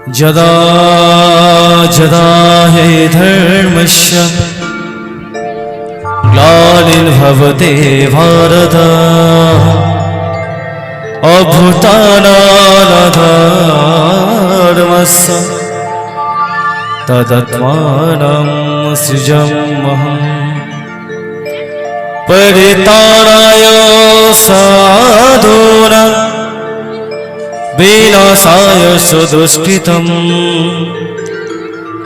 जदा जदा हि धर्मस्य ग्लानिर्भवति भारत अभूतानाधर्मस्य तदात्मानं सृजाम्यहम् परित्राणाय साधूनां विनाशाय सुदुष्कृतं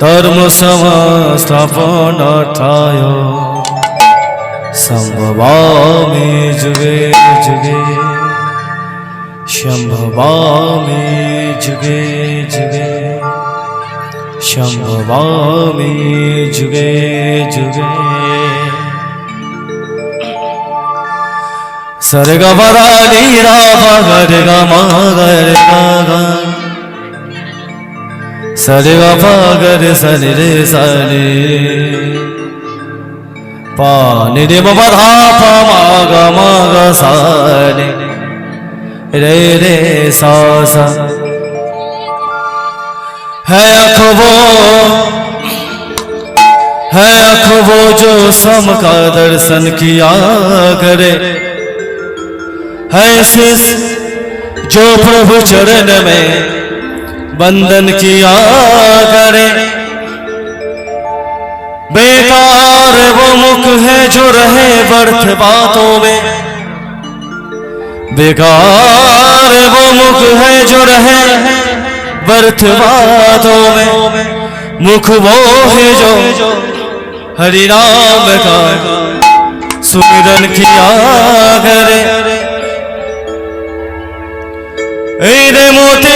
धर्म संस्थापनार्थाय संभवामि जुगे जुगे संभवामि जुगे जुगे संभवामि जुगे जुगे। सर्ग पदा नीरा पगर गा सर्ग पगर सनि रे सनि पा नि रे म धा पा मा गा सा रे रे सा सा। है अखबो जो सम का दर्शन किया करे, है शिष जो प्रभु चरण में वंदन किया करे। बेकार वो मुख है जो रहे व्यर्थ बातों में, बेकार वो मुख है जो रहे व्यर्थ बातों में। मुख वो है जो हरि नाम का सुमिरन किया करे। रे मोते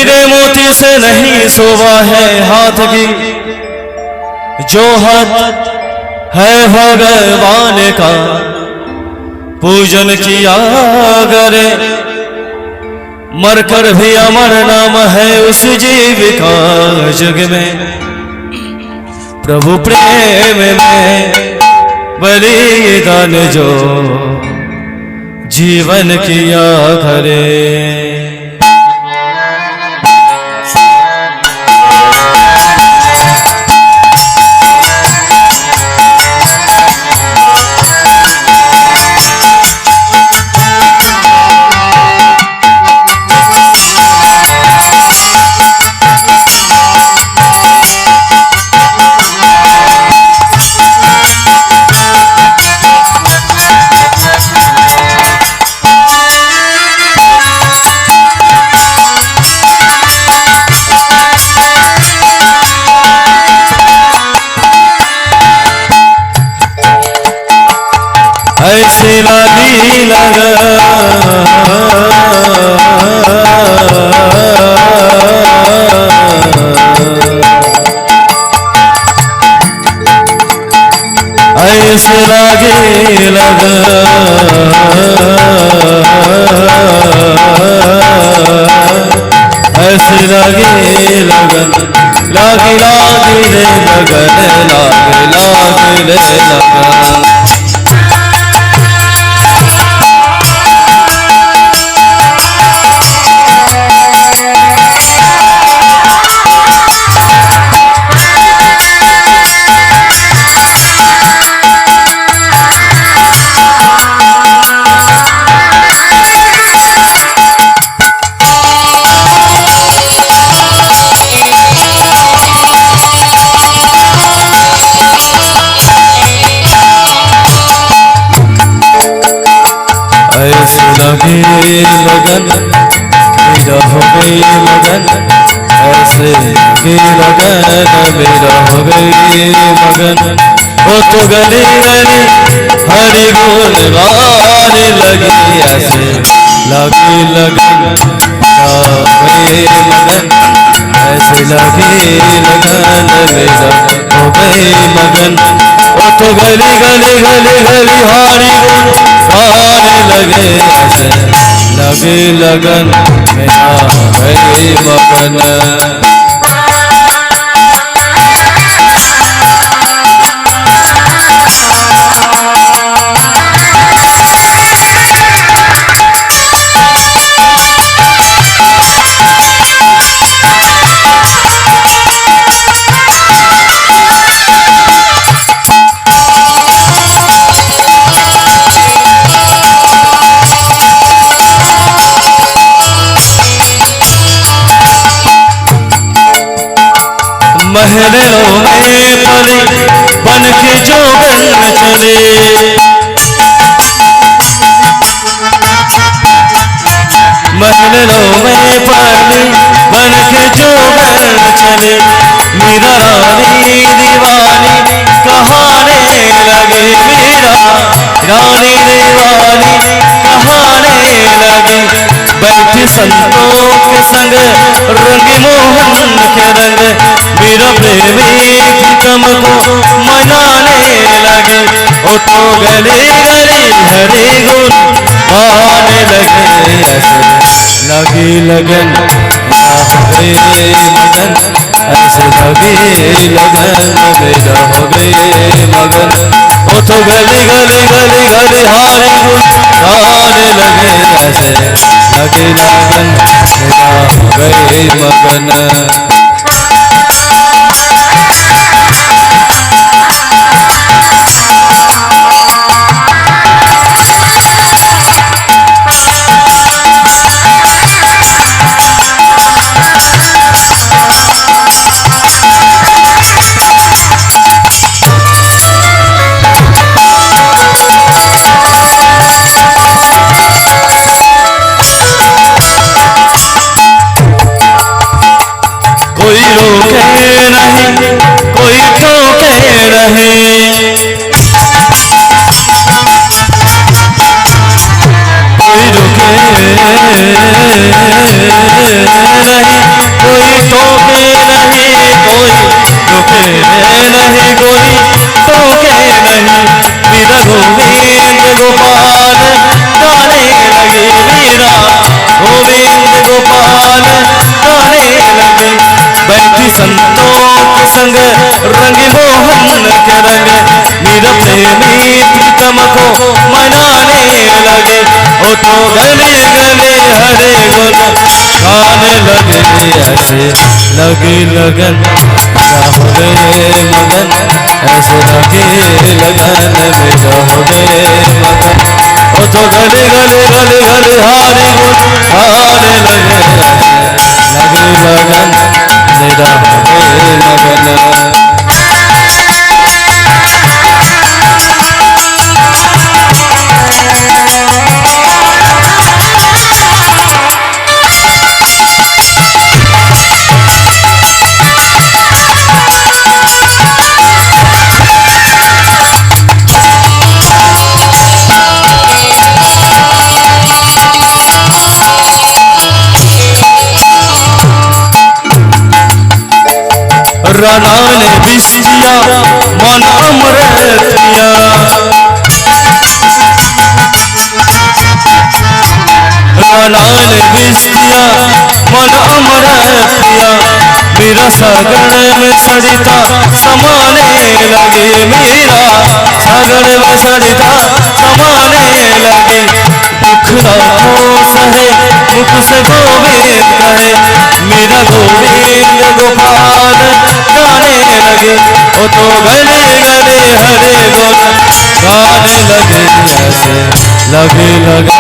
रे मोती से नहीं शोभा है हाथ की, जो हाथ है भगवान का पूजन किया करे। मरकर भी अमर नाम है उस जीविका जग में, प्रभु प्रेम में बलिदान जो जीवन किया करे। ऐसे लागी लगा ऐसे लागे लगा ऐसे लागे लगन लागे लागे रे लगन लागे लागे रे लगन। ऐसे लगे लगन मेरा हो गई मगन, ऐसे लगे लगन मेरा हो गई मगन। वो तो गली गली हरि गुण गाने लगी, ऐसे लगे लगन गई मगन, ऐसे लगे लगन मेरा हो गई मगन। वो तो गली गली गली गली हरि गुण गाने लगे, ऐसे लगे लगन मेरा गई मगन। महलों में परी बन के जोगन चले, महलों में परी बन के जोगन चले। मीरा रानी दीवानी कहाने लगे, मीरा रानी दीवानी कहाने लगे। बैठी संतों के संग रंग मोहन के रंग, मेरा प्रेमी प्रीतम को मनाने लगे। ओ तो गले गले हरे गुण गाने लगे, ऐसे लगी लगन मेरा हो गए मगन, ऐसे लगी लगन मेरा हो गए मगन। ओ तो गली गली गली गली हारे गुण गाने लगे, ऐसे लगी लगन मेरा हो गए मगन। कोई रोके नहीं कोई टोके नहीं, कोई रोके नहीं कोई टोके नहीं, कोई रोके नहीं कोई टोके नहीं। मीरा गोविंद गोपाल गाने लगे, मीरा गोविंद गोपाल गाने लगे। बैठी संतों के संग रंग मोहन के रंग, मेरा प्रेमी प्रीतम को मनाने लगे। ओ तो गले गले हरे गुण गाने लगे, ऐसे लगे लगन मेरा हो गए मगन, ऐसे लगे लगन मेरा हो गए मगन। ओ तो गले गले गले गले हरे गुण गाने लगे, लगे लगन मेरा हो गए मगन। राना ने विष दिया मन अमृत पिया, राना ने विष दिया मन अमृत पिया। मेरा सागर में सरिता समाने लगे, मेरा सागर में सरिता समाने लगे। दुख राखो सहे मुख से गोविंद कहे, मेरा गोविंद गोपाल गाने लगे। ओ तो गले गले हरे गुण गाने लगे, ऐसे लगे लगन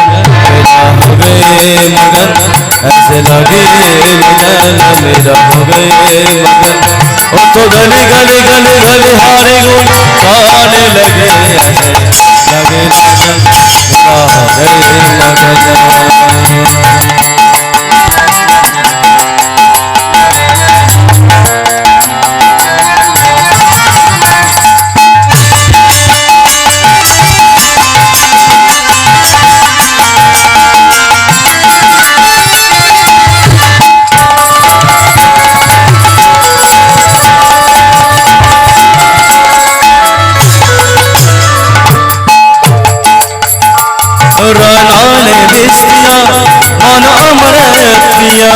मेरा हो गए मगन, ऐसे लगे लगन मेरा हो गए मगन। ओ तो गले गले गले गले हरे गुण गाने लगे, ऐसे लगे लगन मेरा हो गए मगन। राना ने विष दिया मन अमृत पिया,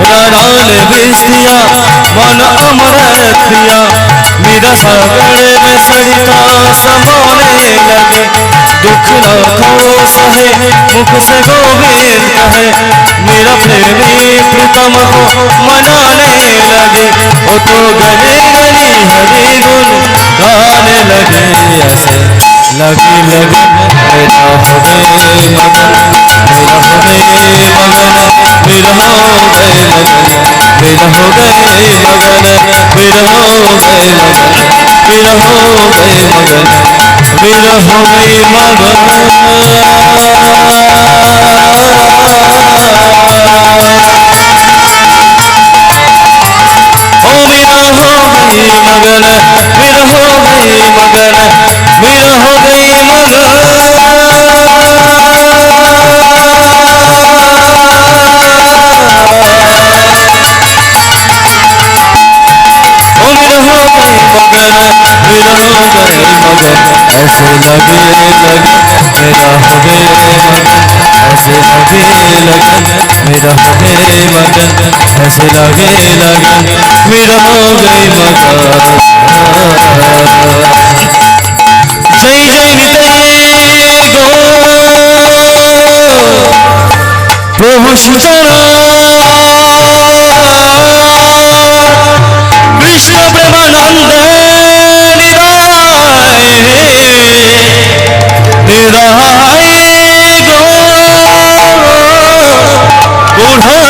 राना ने विष दिया मन अमृत पिया। मेरा सागर में सरिता समाने लगे, दुख राखो सहे मुख से गोविंद कहे, मेरा प्रेमी प्रीतम को मनाने लगे। ओ तो गले गली हरे गुण गाने लगे, ऐसे लगी लगन मेरा हो गए मगन, मेरा हो गए मगन, वीर हो गए मगन, वीर हो गए मगन, वीर हो गए मगन, वीर हो गए मगन, वीर हो गए मगन। ओ वीर हो गई मगन, वीर हो गई मगन, वीर हो गई मगन। वीर हो गए मगन, ऐसे लगे लगन मेरा हो गए मगन, ऐसे लगे लगन मेरा हो गए मगन, ऐसे लगे लगन मेरा हो गए मगन। जय जय निताई गो प्रभु सीताराम कृष्ण प्रेमानंद निराय गो बूढ़ो